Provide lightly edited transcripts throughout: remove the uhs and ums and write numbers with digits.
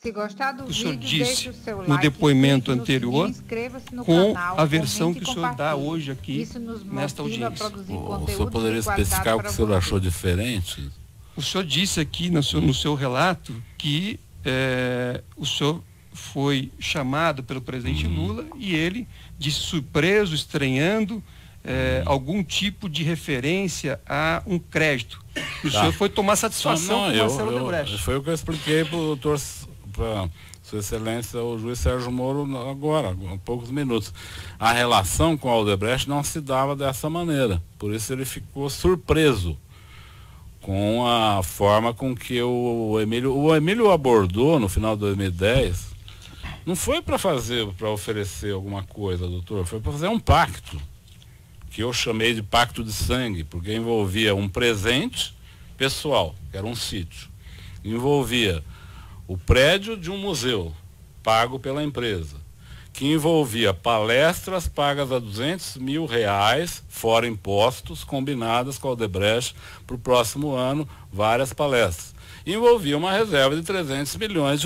Se gostar do que o senhor vídeo, disse deixe o seu no like, depoimento clique no anterior sininho, inscreva-se no com canal, a versão comente que e o senhor dá compartilhe. hoje aqui Isso nos nesta motiva a audiência. produzir O senhor conteúdo poderia de qualidade especificar o que para o senhor você. achou diferente? O senhor disse aqui no seu relato que o senhor foi chamado pelo presidente Lula e ele disse surpreso, estranhando algum tipo de referência a um crédito. O senhor foi tomar satisfação com o Marcelo Odebrecht. Foi o que eu expliquei para o doutor, para Sua Excelência, o juiz Sérgio Moro, agora, há poucos minutos. A relação com o Odebrecht não se dava dessa maneira, por isso ele ficou surpreso com a forma com que o Emílio abordou no final de 2010. Não foi para oferecer alguma coisa, doutor, foi para fazer um pacto, que eu chamei de pacto de sangue, porque envolvia um presente pessoal, que era um sítio, envolvia o prédio de um museu, pago pela empresa, que envolvia palestras pagas a R$200 mil, fora impostos, combinadas com a Odebrecht para o próximo ano, várias palestras. Envolvia uma reserva de R$300 milhões.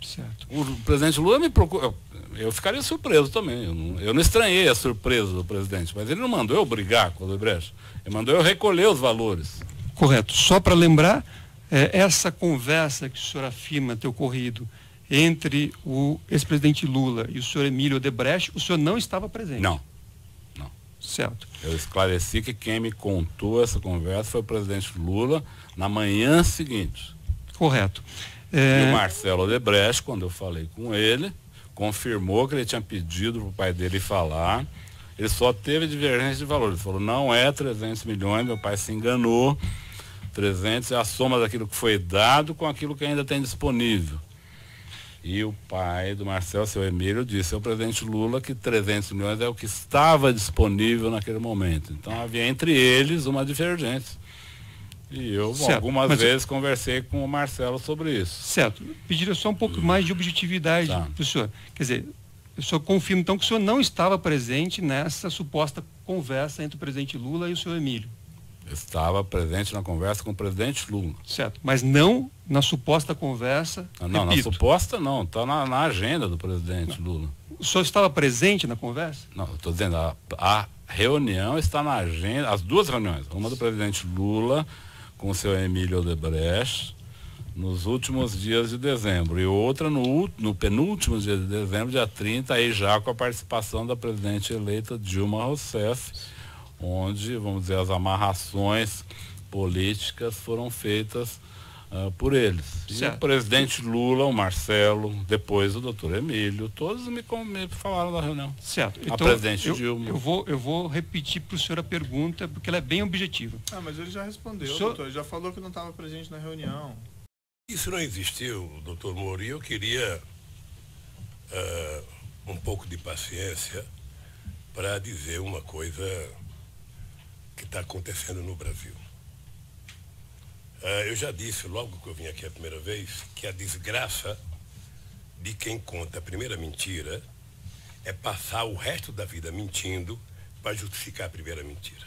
Certo. O presidente Lula me procurou. Eu ficaria surpreso também. Eu não estranhei a surpresa do presidente, mas ele não mandou eu brigar com o Odebrecht. Ele mandou eu recolher os valores. Correto. Só para lembrar, essa conversa que o senhor afirma ter ocorrido entre o ex-presidente Lula e o senhor Emílio Odebrecht, o senhor não estava presente? Não. Certo. Eu esclareci que quem me contou essa conversa foi o presidente Lula na manhã seguinte. Correto. E o Marcelo Odebrecht, quando eu falei com ele, confirmou que ele tinha pedido para o pai dele falar. Ele só teve divergência de valor. Ele falou, não é 300 milhões, meu pai se enganou. 300 é a soma daquilo que foi dado com aquilo que ainda tem disponível. E o pai do Marcelo, seu Emílio, disse ao presidente Lula que 300 milhões é o que estava disponível naquele momento. Então havia entre eles uma divergência. E eu algumas vezes conversei com o Marcelo sobre isso. Certo. Pediria só um pouco mais de objetividade do senhor. Quer dizer, o senhor confirma então que o senhor não estava presente nessa suposta conversa entre o presidente Lula e o senhor Emílio? Estava presente na conversa com o presidente Lula. Certo, mas não na suposta conversa. Não, na suposta não, está na agenda do presidente Lula. O senhor estava presente na conversa? Não, estou dizendo, a reunião está na agenda, as duas reuniões, uma do presidente Lula com o seu Emílio Odebrecht nos últimos dias de dezembro e outra no penúltimo dia de dezembro, dia 30, aí já com a participação da presidente eleita Dilma Rousseff, onde, vamos dizer, as amarrações políticas foram feitas por eles. Certo. E o presidente Lula, o Marcelo, depois o doutor Emílio, todos me falaram da reunião. Certo. A presidente Dilma. Eu vou repetir para o senhor a pergunta, porque ela é bem objetiva. Mas ele já respondeu, doutor. Ele já falou que não estava presente na reunião. Isso não existiu, doutor Moro, e eu queria um pouco de paciência para dizer uma coisa que está acontecendo no Brasil. Eu já disse, logo que eu vim aqui a primeira vez, que a desgraça de quem conta a primeira mentira é passar o resto da vida mentindo para justificar a primeira mentira.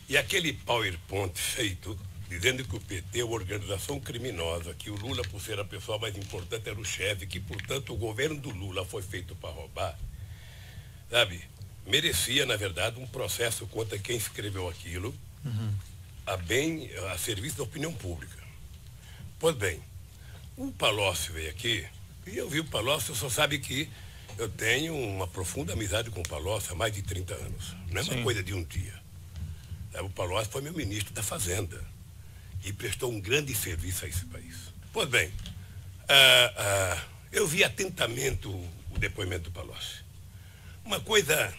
E aquele PowerPoint feito, dizendo que o PT é uma organização criminosa, que o Lula, por ser a pessoa mais importante, era o chefe, que, portanto, o governo do Lula foi feito para roubar, sabe? Merecia, na verdade, um processo contra quem escreveu aquilo, a serviço da opinião pública. Pois bem, o Palocci veio aqui, e eu vi o Palocci, só sabe que eu tenho uma profunda amizade com o Palocci há mais de 30 anos. Não é uma coisa de um dia. O Palocci foi meu ministro da Fazenda e prestou um grande serviço a esse país. Pois bem, eu vi atentamente o depoimento do Palocci. Uma coisa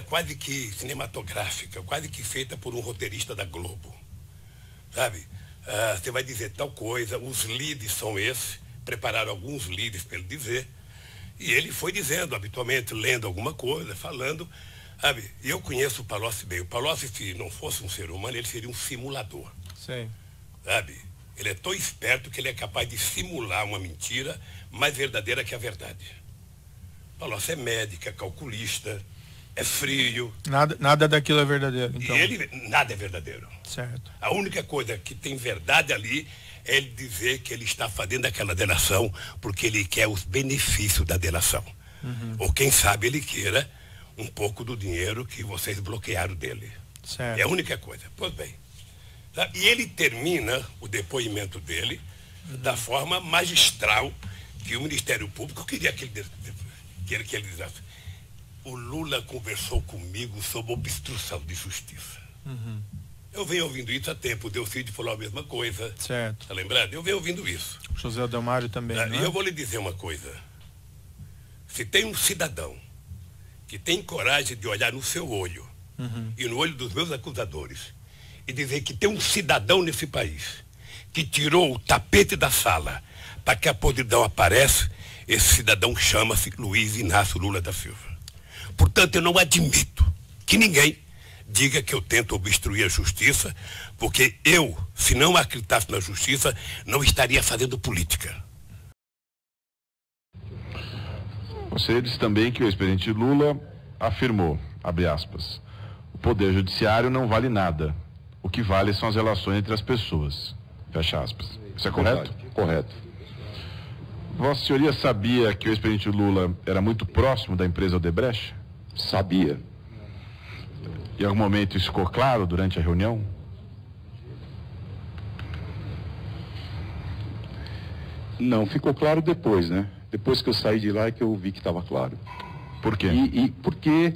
quase que cinematográfica, quase que feita por um roteirista da Globo, sabe? Você vai dizer tal coisa, os leads são esses, prepararam alguns leads para ele dizer, e ele foi dizendo, habitualmente, lendo alguma coisa, falando, sabe? E eu conheço o Palocci bem. O Palocci, se não fosse um ser humano, ele seria um simulador. Sim. Sabe? Ele é tão esperto que ele é capaz de simular uma mentira mais verdadeira que a verdade. Palocci é médico, é calculista, é frio. Nada daquilo é verdadeiro, então. E nada é verdadeiro. Certo. A única coisa que tem verdade ali é ele dizer que ele está fazendo aquela delação porque ele quer os benefícios da delação. Ou quem sabe ele queira um pouco do dinheiro que vocês bloquearam dele. Certo. É a única coisa. Pois bem. Tá? E ele termina o depoimento dele da forma magistral que o Ministério Público queria que ele dissesse. O Lula conversou comigo sobre obstrução de justiça. Eu venho ouvindo isso há tempo. O Delcídio falou a mesma coisa. Certo. Está lembrado? Eu venho ouvindo isso. José Adelmário também, E eu vou lhe dizer uma coisa. Se tem um cidadão que tem coragem de olhar no seu olho e no olho dos meus acusadores e dizer que tem um cidadão nesse país que tirou o tapete da sala para que a podridão apareça, esse cidadão chama-se Luiz Inácio Lula da Silva. Portanto, eu não admito que ninguém diga que eu tento obstruir a justiça, porque eu, se não acreditasse na justiça, não estaria fazendo política. Você disse também que o ex-presidente Lula afirmou, abre aspas, o poder judiciário não vale nada. O que vale são as relações entre as pessoas. Fecha aspas. Isso é correto? Correto. Vossa Senhoria sabia que o ex-presidente Lula era muito próximo da empresa Odebrecht? Sabia. Em algum momento isso ficou claro durante a reunião? Não, ficou claro depois, né? Depois que eu saí de lá é que eu vi que estava claro. Por quê? E porque,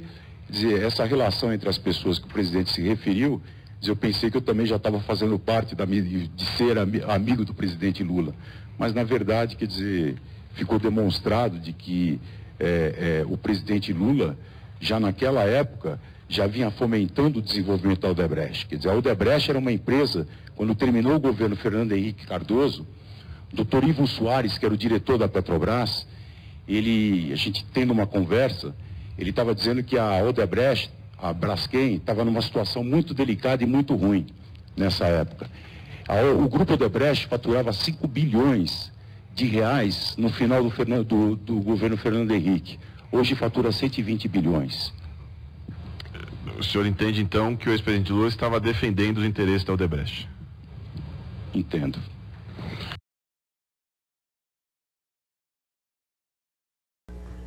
quer dizer, essa relação entre as pessoas que o presidente se referiu, eu pensei que eu também já estava fazendo parte de ser amigo do presidente Lula. Mas, na verdade, quer dizer, ficou demonstrado de que o presidente Lula, já naquela época, já vinha fomentando o desenvolvimento da Odebrecht. Quer dizer, a Odebrecht era uma empresa, quando terminou o governo Fernando Henrique Cardoso, o doutor Ivo Soares, que era o diretor da Petrobras, a gente tendo uma conversa, ele estava dizendo que a Odebrecht, a Braskem, estava numa situação muito delicada e muito ruim nessa época. O grupo Odebrecht faturava 5 bilhões de reais no final do governo Fernando Henrique. Hoje fatura 120 bilhões. O senhor entende, então, que o ex-presidente Lula estava defendendo os interesses da Odebrecht? Entendo.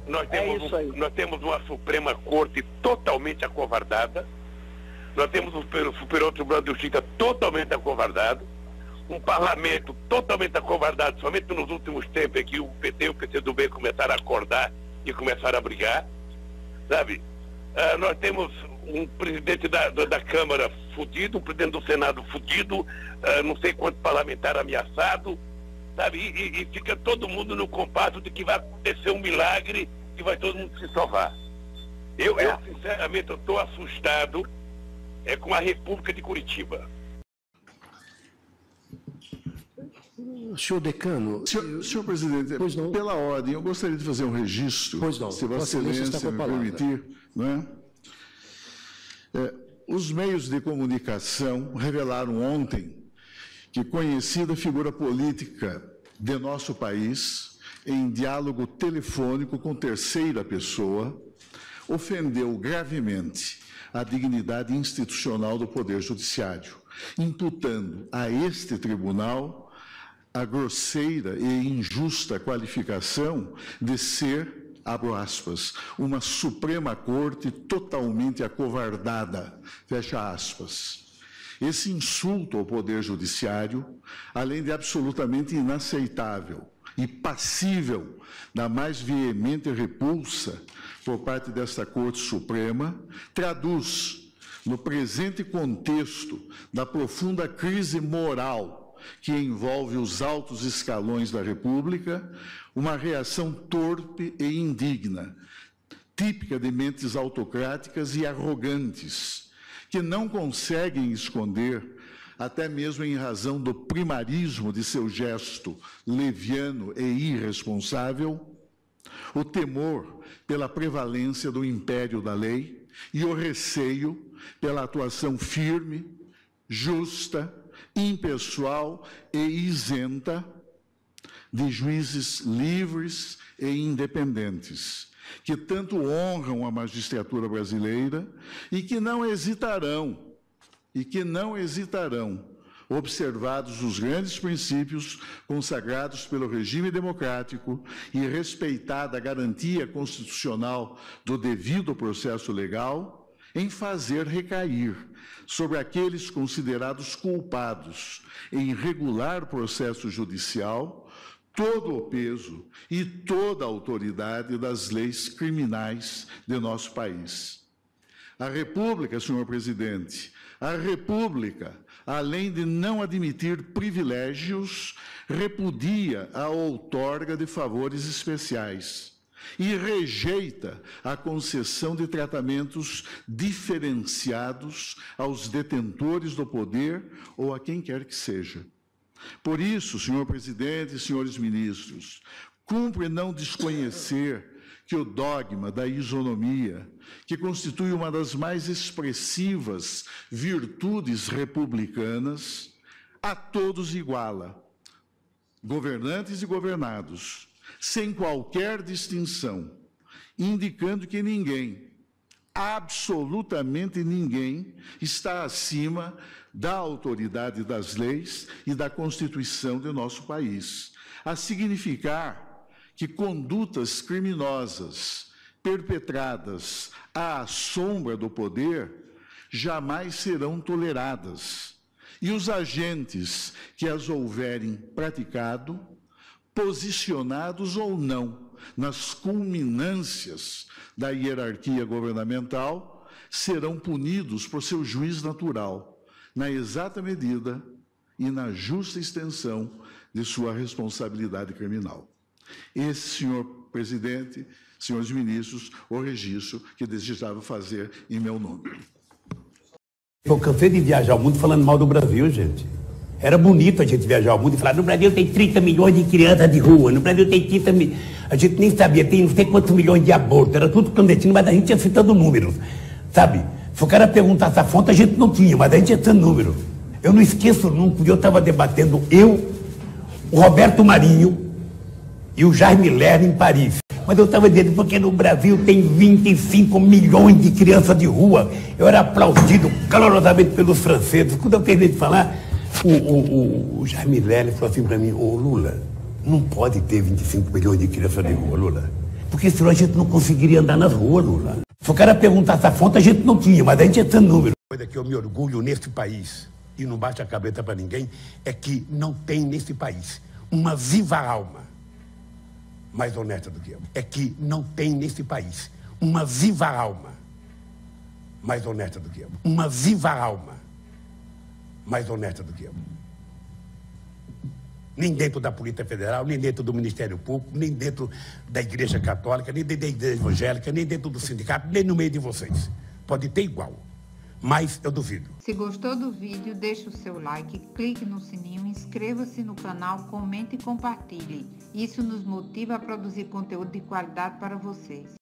Nós temos uma Suprema Corte totalmente acovardada, nós temos um Superior Tribunal de Justiça totalmente acovardado, um parlamento totalmente acovardado, somente nos últimos tempos é que o PT e o PCdoB começaram a acordar e começaram a brigar, sabe? Nós temos um presidente da Câmara fudido, um presidente do Senado fudido, não sei quanto parlamentar ameaçado, sabe? E fica todo mundo no compasso de que vai acontecer um milagre e vai todo mundo se salvar. Eu sinceramente, estou assustado com a República de Curitiba. Senhor decano... Senhor presidente, pela ordem, eu gostaria de fazer um registro, se Vossa Excelência me permitir, não é? Os meios de comunicação revelaram ontem que conhecida figura política de nosso país, em diálogo telefônico com terceira pessoa, ofendeu gravemente a dignidade institucional do Poder Judiciário, imputando a este tribunal a grosseira e injusta qualificação de ser, abro aspas, uma Suprema Corte totalmente acovardada, fecha aspas. Esse insulto ao Poder Judiciário, além de absolutamente inaceitável e passível da mais veemente repulsa por parte desta Corte Suprema, traduz, no presente contexto da profunda crise moral que envolve os altos escalões da República, uma reação torpe e indigna, típica de mentes autocráticas e arrogantes, que não conseguem esconder, até mesmo em razão do primarismo de seu gesto leviano e irresponsável, o temor pela prevalência do império da lei e o receio pela atuação firme, justa, impessoal e isenta de juízes livres e independentes, que tanto honram a magistratura brasileira e que não hesitarão, observados os grandes princípios consagrados pelo regime democrático e respeitada a garantia constitucional do devido processo legal, em fazer recair sobre aqueles considerados culpados em irregular processo judicial todo o peso e toda a autoridade das leis criminais de nosso país. A República, senhor presidente, a República, além de não admitir privilégios, repudia a outorga de favores especiais e rejeita a concessão de tratamentos diferenciados aos detentores do poder ou a quem quer que seja. Por isso, senhor presidente e senhores ministros, cumpre não desconhecer que o dogma da isonomia, que constitui uma das mais expressivas virtudes republicanas, a todos iguala, governantes e governados, sem qualquer distinção, indicando que ninguém, absolutamente ninguém, está acima da autoridade das leis e da Constituição de nosso país, a significar que condutas criminosas perpetradas à sombra do poder jamais serão toleradas, e os agentes que as houverem praticado, posicionados ou não nas culminâncias da hierarquia governamental, serão punidos por seu juiz natural, na exata medida e na justa extensão de sua responsabilidade criminal. Esse, senhor presidente, senhores ministros, o registro que desejava fazer em meu nome. Eu cansei de viajar o mundo falando mal do Brasil, gente. Era bonito a gente viajar o mundo e falar, no Brasil tem 30 milhões de crianças de rua, no Brasil tem 30 milhões... A gente nem sabia, tem não sei quantos milhões de abortos, era tudo clandestino, mas a gente ia citando números, sabe? Se o cara perguntasse a fonte, a gente não tinha, mas a gente ia citando números. Eu não esqueço nunca, eu estava debatendo, o Roberto Marinho e o Jaime Lerner em Paris. Mas eu estava dizendo, porque no Brasil tem 25 milhões de crianças de rua. Eu era aplaudido calorosamente pelos franceses. Quando eu terminei de falar, o Jaime Lerner falou assim para mim, ô Lula, não pode ter 25 milhões de crianças de rua, Lula. Porque senão a gente não conseguiria andar nas ruas, Lula. Se o cara perguntasse a fonte, a gente não tinha, mas a gente ia tendo número. A coisa que eu me orgulho nesse país, e não bate a cabeça para ninguém, é que não tem nesse país uma viva alma mais honesta do que eu. É que não tem nesse país uma viva alma mais honesta do que eu. Uma viva alma mais honesta do que eu. Nem dentro da Polícia Federal, nem dentro do Ministério Público, nem dentro da Igreja Católica, nem dentro da Igreja Evangélica, nem dentro do sindicato, nem no meio de vocês. Pode ter igual, mas eu duvido. Se gostou do vídeo, deixe o seu like, clique no sininho, inscreva-se no canal, comente e compartilhe. Isso nos motiva a produzir conteúdo de qualidade para vocês.